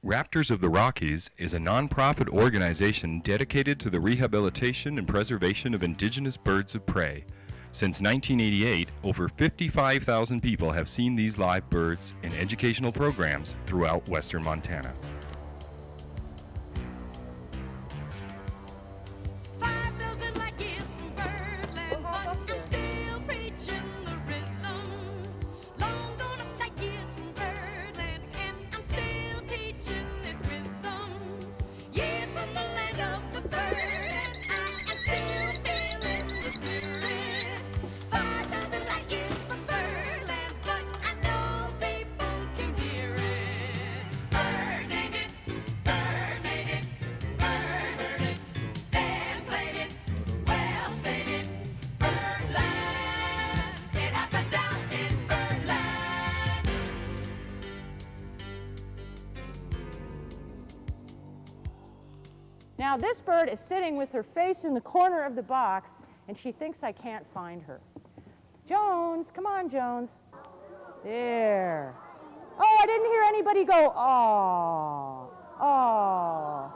Raptors of the Rockies is a nonprofit organization dedicated to the rehabilitation and preservation of indigenous birds of prey. Since 1988, over 55,000 people have seen these live birds in educational programs throughout western Montana. Now this bird is sitting with her face in the corner of the box, and she thinks I can't find her. Jones, come on, Jones. There. Oh, I didn't hear anybody go, "Aw, aw."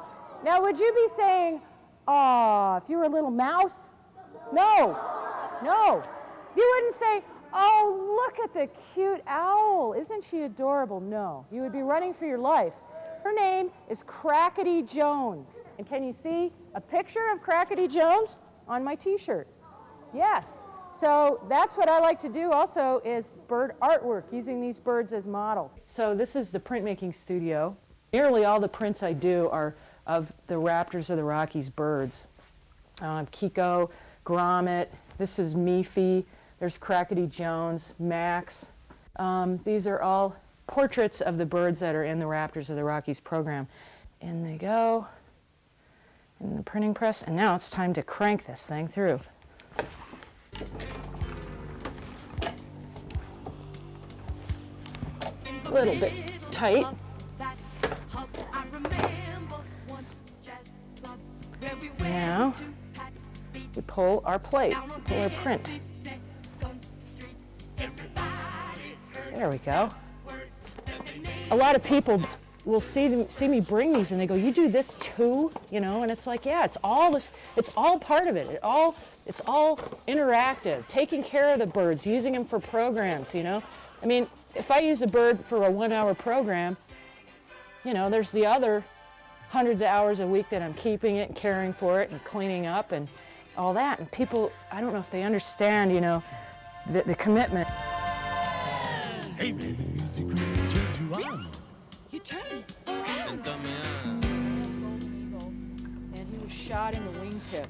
Now, would you be saying, "Aw," if you were a little mouse? No, no. You wouldn't say, "Oh, look at the cute owl. Isn't she adorable?" No, you would be running for your life. Her name is Crackety Jones. And can you see a picture of Crackety Jones on my t-shirt? Yes. So that's what I like to do also, is bird artwork, using these birds as models. So this is the printmaking studio. Nearly all the prints I do are of the Raptors of the Rockies birds. Kiko, Grommet, this is Meefy, there's Crackety Jones, Max. These are all portraits of the birds that are in the Raptors of the Rockies program. In they go, in the printing press, and now it's time to crank this thing through. A little bit tight. Now, we pull our plate, pull our print. There we go. A lot of people will see me bring these and they go, "You do this too?" You know, and it's like, yeah, it's all this, it's all part of it. It's all interactive, taking care of the birds, using them for programs, you know. I mean, if I use a bird for a 1-hour program, you know, there's the other hundreds of hours a week that I'm keeping it and caring for it and cleaning up and all that. And people, I don't know if they understand, you know, the commitment. Hey man, the music really turns you on. You turned around. And he was shot in the wingtip.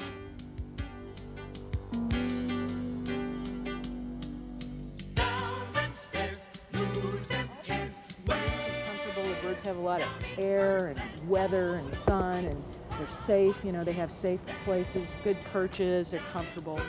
Down them stairs, moves them cares. Comfortable. The birds have a lot of air and weather and sun, and they're safe. You know, they have safe places, good perches. They're comfortable.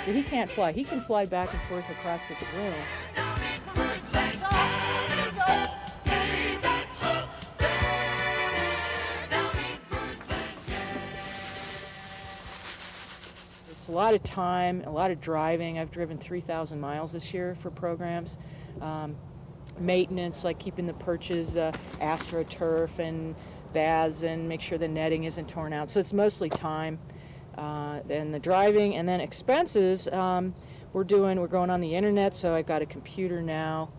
So he can't fly. He can fly back and forth across this room. It's a lot of time, a lot of driving. I've driven 3,000 miles this year for programs. Maintenance, like keeping the perches astroturf and baths and make sure the netting isn't torn out. So it's mostly time. And the driving, and then expenses. We're going on the internet, so I've got a computer now.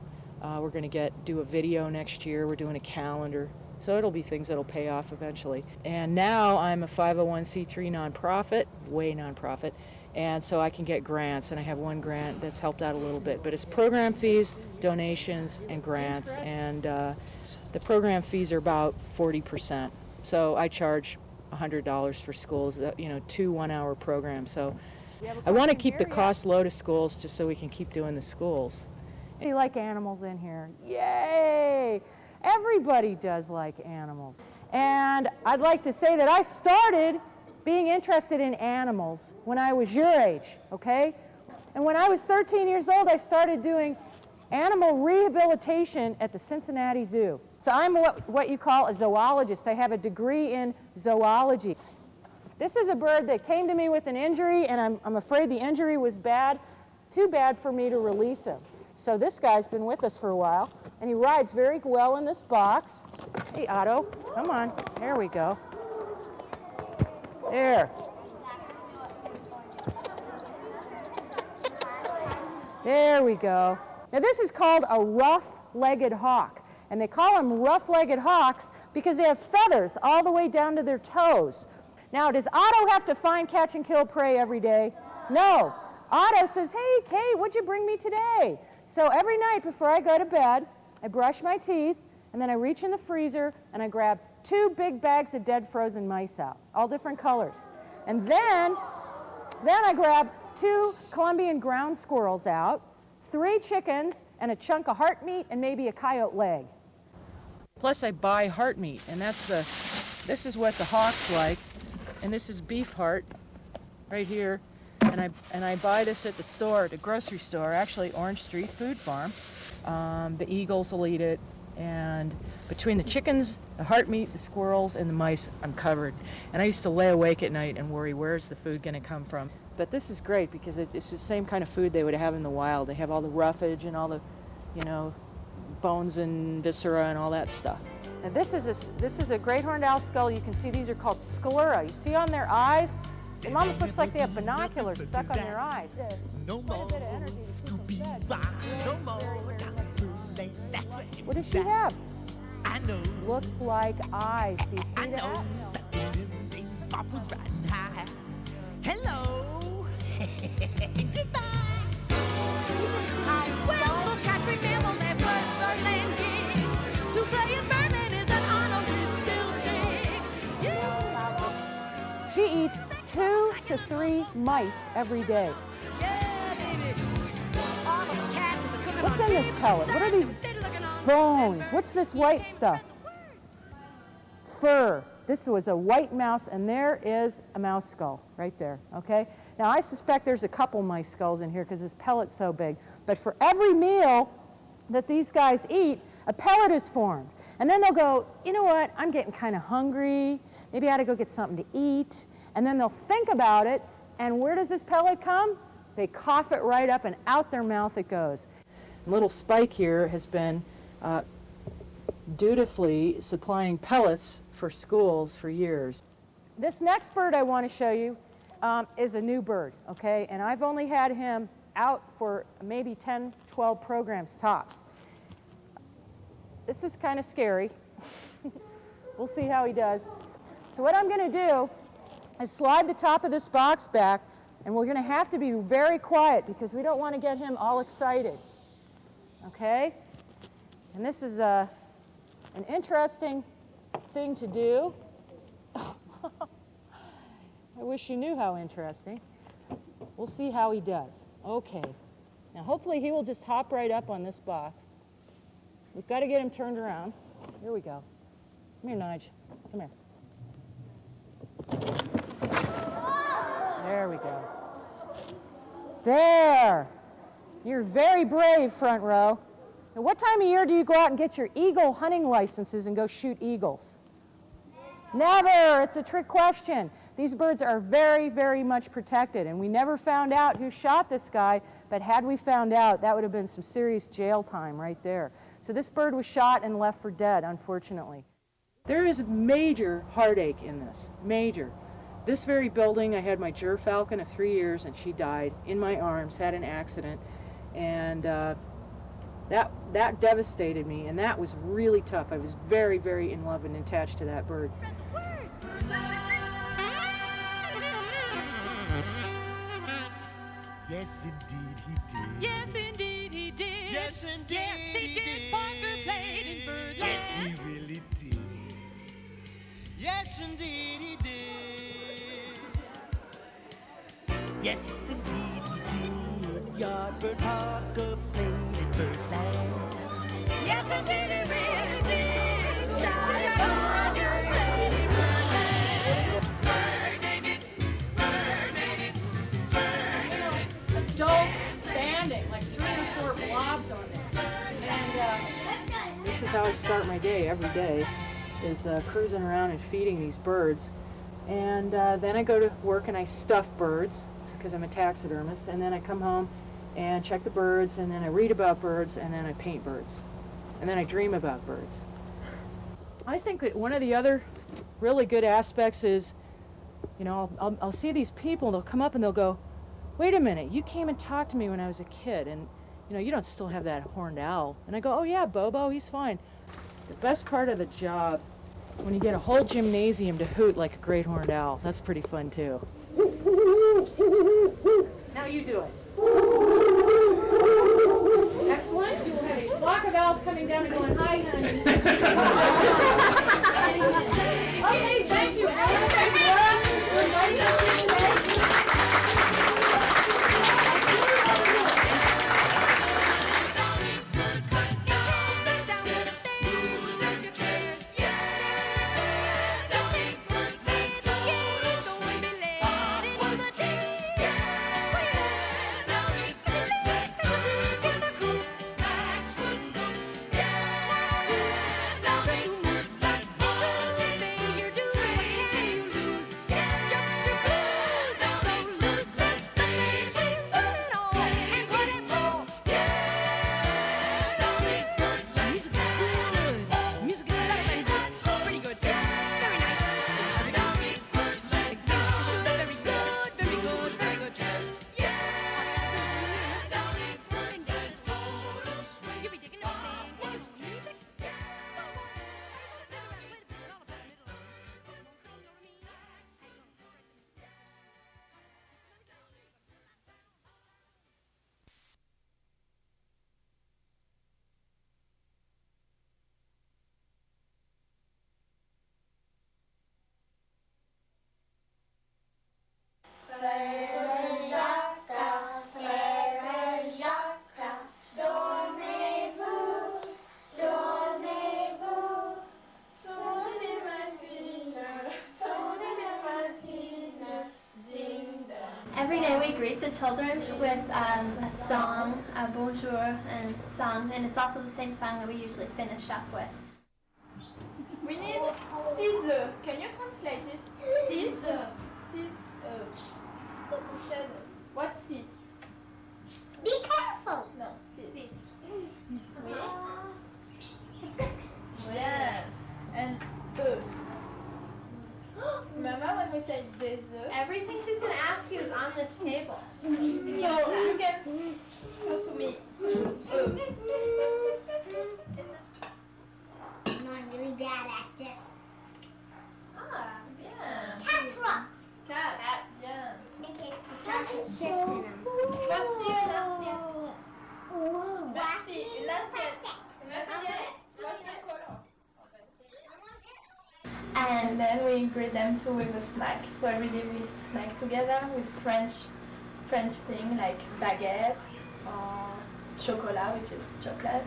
We're going to do a video next year. We're doing a calendar, so it'll be things that'll pay off eventually. And now I'm a 501c3 nonprofit, nonprofit, and so I can get grants. And I have one grant that's helped out a little bit, but it's program fees, donations, and grants. And the program fees are about 40%. So I charge $100 for schools, you know, 2 1-hour programs. So I want to keep the cost low to schools just so we can keep doing the schools. You like animals in here? Yay! Everybody does like animals. And I'd like to say that I started being interested in animals when I was your age, okay? And when I was 13 years old, I started doing animal rehabilitation at the Cincinnati Zoo. So I'm what you call a zoologist. I have a degree in zoology. This is a bird that came to me with an injury, and I'm afraid the injury was bad, too bad for me to release him. So this guy's been with us for a while, and he rides very well in this box. Hey, Otto, come on. There we go. There. There we go. Now this is called a rough-legged hawk, and they call them rough-legged hawks because they have feathers all the way down to their toes. Now, does Otto have to find, catch, and kill prey every day? No. Otto says, hey, Kate, what'd you bring me today? So every night before I go to bed, I brush my teeth, and then I reach in the freezer, and I grab 2 big bags of dead frozen mice out, all different colors. And then I grab 2 Colombian ground squirrels out, 3 chickens, and a chunk of heart meat, and maybe a coyote leg. Plus I buy heart meat, and this is what the hawks like. And this is beef heart right here, and I buy this at the store, the grocery store, actually Orange Street Food Farm. The eagles will eat it, and between the chickens, the heart meat, the squirrels, and the mice, I'm covered. And I used to lay awake at night and worry, where's the food going to come from? But this is great because it's the same kind of food they would have in the wild. They have all the roughage and all the, bones and viscera and all that stuff. Now this is a great horned owl skull. You can see these are called sclera. You see on their eyes, it almost looks like they have binoculars stuck on their eyes. No more Scooby Doo. No more Birdland. That's what you What does she have? I know. Looks like eyes. Do you see I know. that? That Bob was riding high. Hello. Goodbye. Well, those cats remember their first Birdland gig. To play in Birdland is an honor we still think. Yeah. She eats 2 to 3 mice every day. Yeah, baby. All of the cats and the cooking What's on in this baby pellet? What are these steady looking on bones? What's this white stuff? Fur. This was a white mouse, and there is a mouse skull right there, okay? Now, I suspect there's a couple mice skulls in here because this pellet's so big. But for every meal that these guys eat, a pellet is formed. And then they'll go, you know what, I'm getting kind of hungry. Maybe I ought to go get something to eat. And then they'll think about it, and where does this pellet come? They cough it right up, and out their mouth it goes. Little Spike here has been dutifully supplying pellets for schools for years. This next bird I want to show you is a new bird, okay? And I've only had him out for maybe 10, 12 programs tops. This is kind of scary. We'll see how he does. So what I'm going to do is slide the top of this box back, and we're going to have to be very quiet because we don't want to get him all excited, okay? And this is an interesting thing to do. I wish you knew how interesting. We'll see how he does. Okay. Now hopefully he will just hop right up on this box. We've got to get him turned around. Here we go. Come here, Nige. Come here. There we go. There. You're very brave, front row. Now, what time of year do you go out and get your eagle hunting licenses and go shoot eagles? Never. It's a trick question. These birds are very, very much protected, and we never found out who shot this guy, but had we found out, that would have been some serious jail time right there. So this bird was shot and left for dead, unfortunately. There is major heartache in this, major. This very building, I had my gerfalcon of 3 years, and she died in my arms, had an accident, and that devastated me, and that was really tough. I was very, very in love and attached to that bird. Spread the word, Birdland. Yes, indeed he did. Yes, indeed he did. Yes, indeed Yes, he did. Parker played in Birdland. Yes, he really did. Yes, indeed he did. Yes, indeed he did. Yardbird Parker played in Birdland. Yes, indeed he really did. Charlie Parker played in Birdland. Birdland it, Birdland it, Birdland it. Adult banding, like 3 or 4 blobs on there. start my day every day, is cruising around and feeding these birds. And then I go to work and I stuff birds because I'm a taxidermist, and then I come home and check the birds, and then I read about birds, and then I paint birds, and then I dream about birds. I think that one of the other really good aspects is, you know, I'll see these people, they'll come up and they'll go, wait a minute, you came and talked to me when I was a kid, and you know, you don't still have that horned owl. And I go, oh yeah, Bobo, he's fine. The best part of the job, when you get a whole gymnasium to hoot like a great horned owl, that's pretty fun too. Now you do it. Excellent. You will have a flock of owls coming down and going, hi, honey. Okay, thank you. We're inviting us in today. Every day we greet the children with a song, a bonjour and song, and it's also the same song that we usually finish up with. We need 6 œufs. Can you translate it? 6 œufs. 6 œufs. We said, what's 6? Be careful! No, 6. Oui. Yeah. And œufs. Remember when we said des œufs? Everything she's going to ask you is on this table. So you can show to me. Œufs. No, I'm really bad at this. Ah, bien. Cat rock. Cat. Cat, bien. Okay, chocolate chips in them. Voici une assiette. Voici une assiette. Une assiette. Voici un colon. And then we greet them too with a snack. So every day we snack together with French thing like baguette or chocolat, which is chocolate.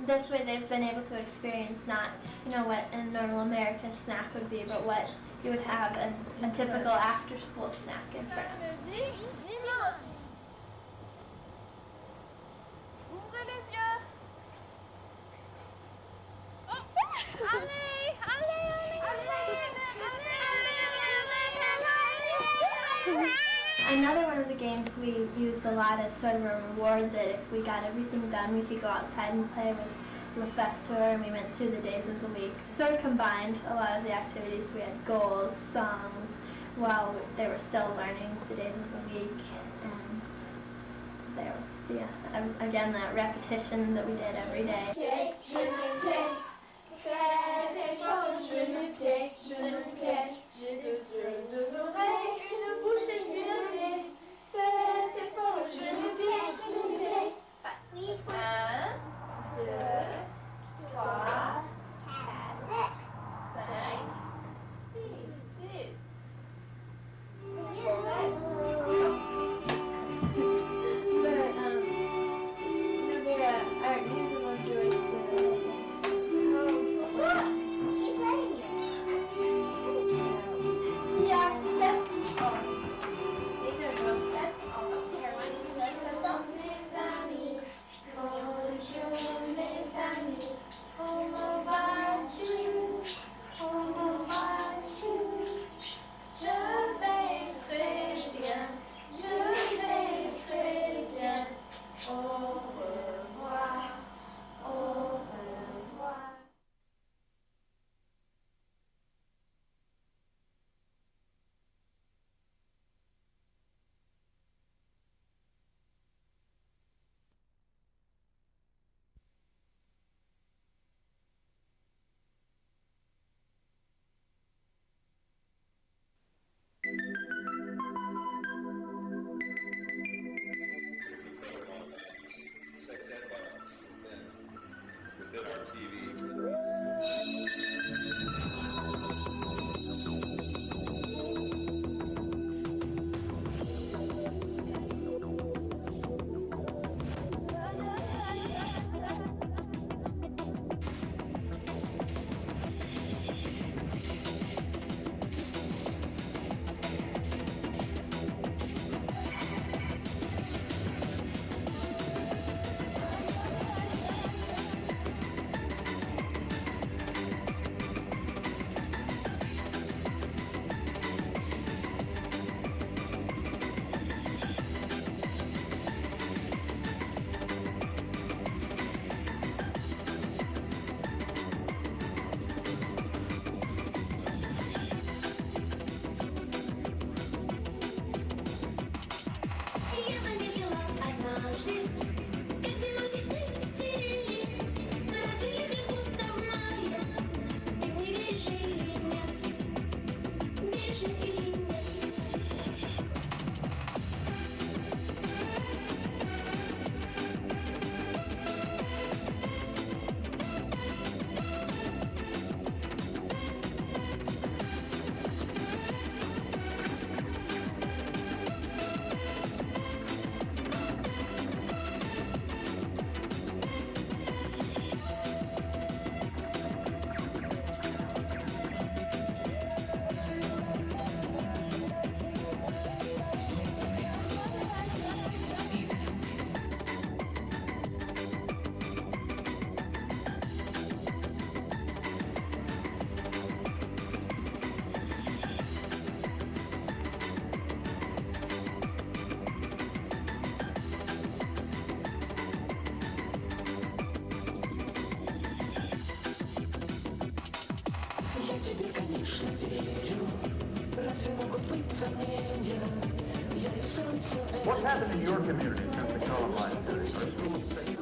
This way they've been able to experience not, you know, what a normal American snack would be, but what you would have a typical after-school snack in France. Dimanche. Ouvrez les yeux. Oh. Allez, allez, allez. Another one of the games we used a lot as sort of a reward that if we got everything done, we could go outside and play with Le Facteur, and we went through the days of the week. Sort of combined a lot of the activities. We had goals, songs, while they were still learning the days of the week. And there was, again, that repetition that we did every day. J'ai 2 yeux, 2 oreilles, une bouche et une nez. Tête, épaule, genou, pied, face. 1, 2, 3, 4, 5, 6. Our musical choice. What's happened in your community since the Columbine? Are schools safe?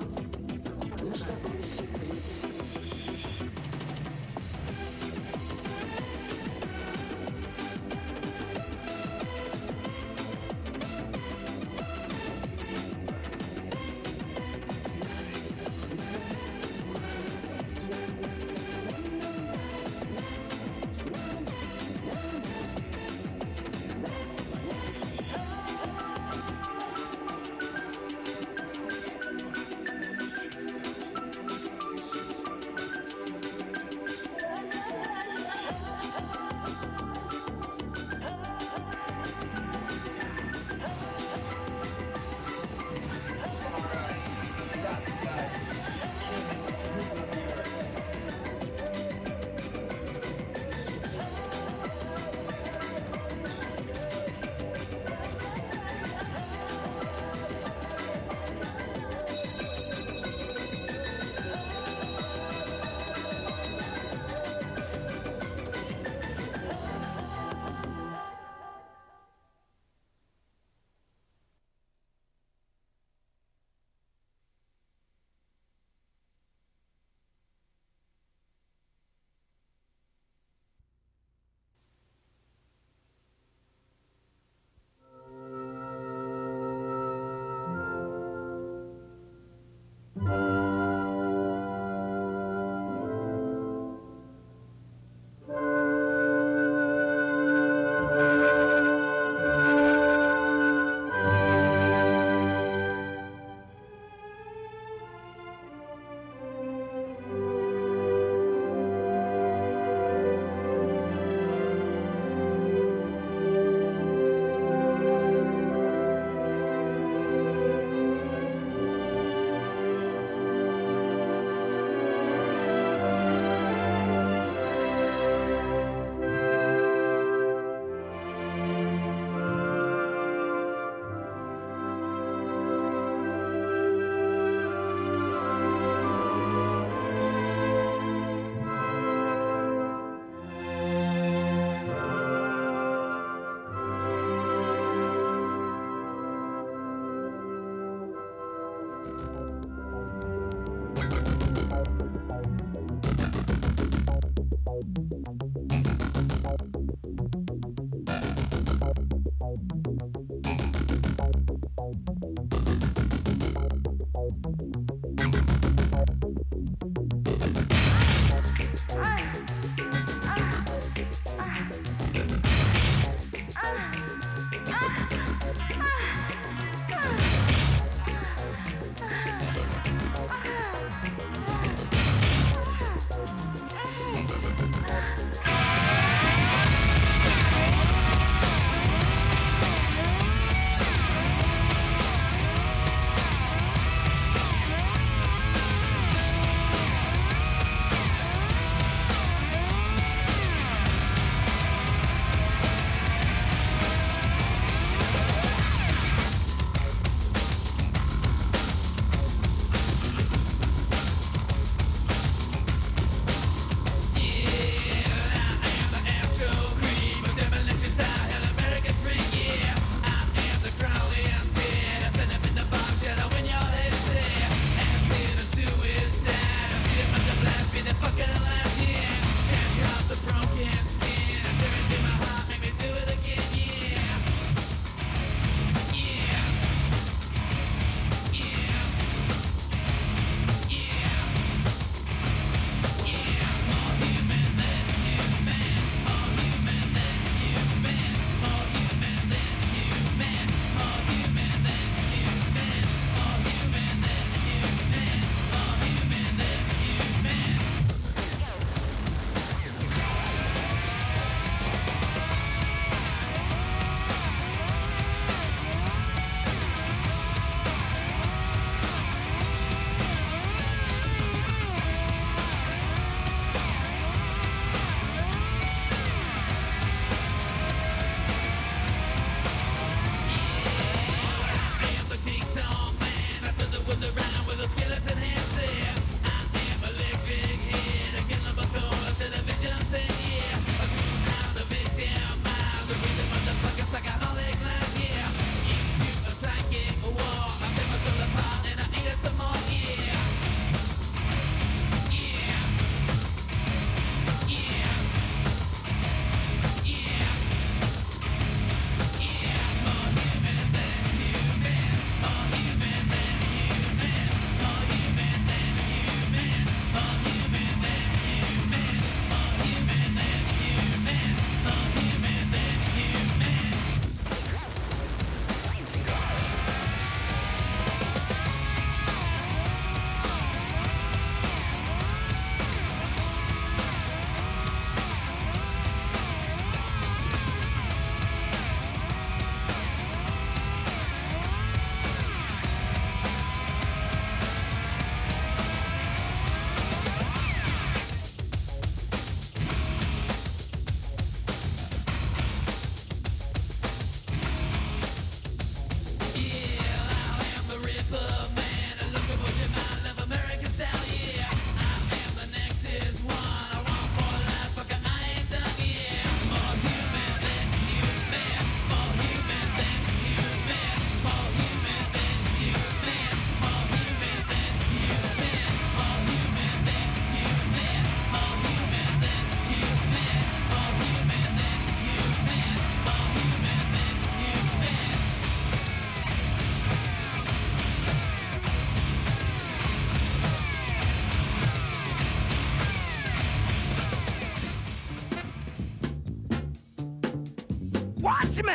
Watch me,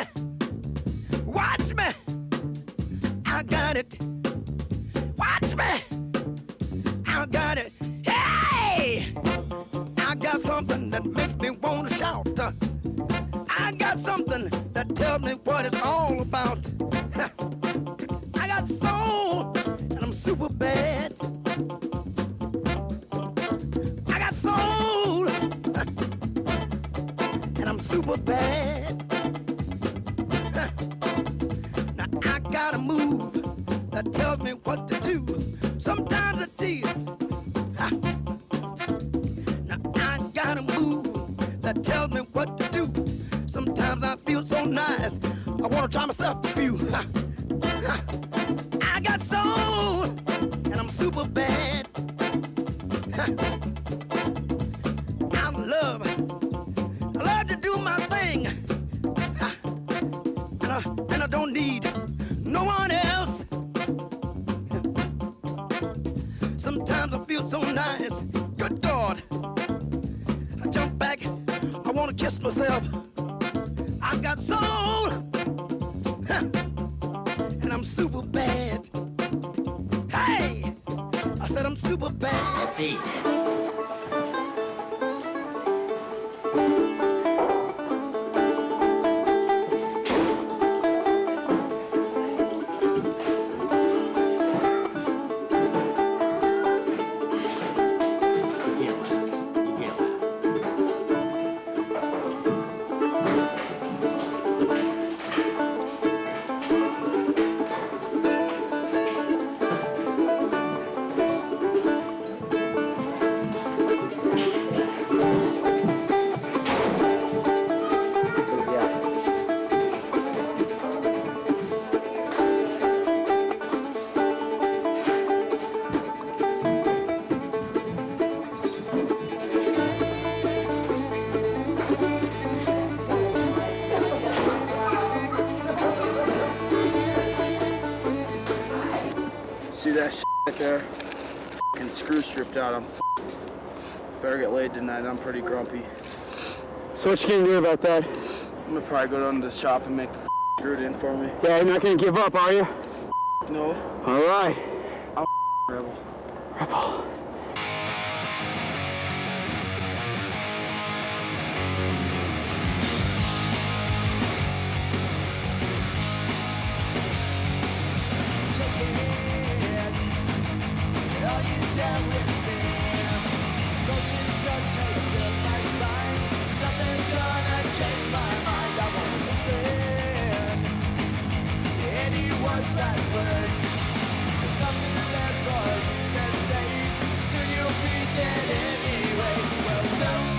watch me, I got it. Watch me, I got it. Hey, I got something that makes me want to shout. I got something that tells me what it's all about. I got soul, and I'm super bad. I got soul, and I'm super bad. Now I got a move that tells me what to do. Sometimes it's easy. Now I got a move that tells me what to do. Sometimes I feel so nice, I wanna try myself a few. I got soul, and I'm super bad. I love to do my thing. And I don't need no one else. Sometimes I feel so nice, good God. I jump back, I wanna kiss myself. I got soul, and I'm super bad. Hey, I said I'm super bad. Let's eat. See that shit right there? Fucking screw stripped out. I'm f***ed. Better get laid tonight. I'm pretty grumpy. So what you gonna do about that? I'm gonna probably go down to the shop and make the screwed in for me. Yeah, you're not gonna give up, are you? No. All right. I'm rebel. Rebel. Last words. There's nothing left for you to say. Soon you'll be dead anyway. Well, no.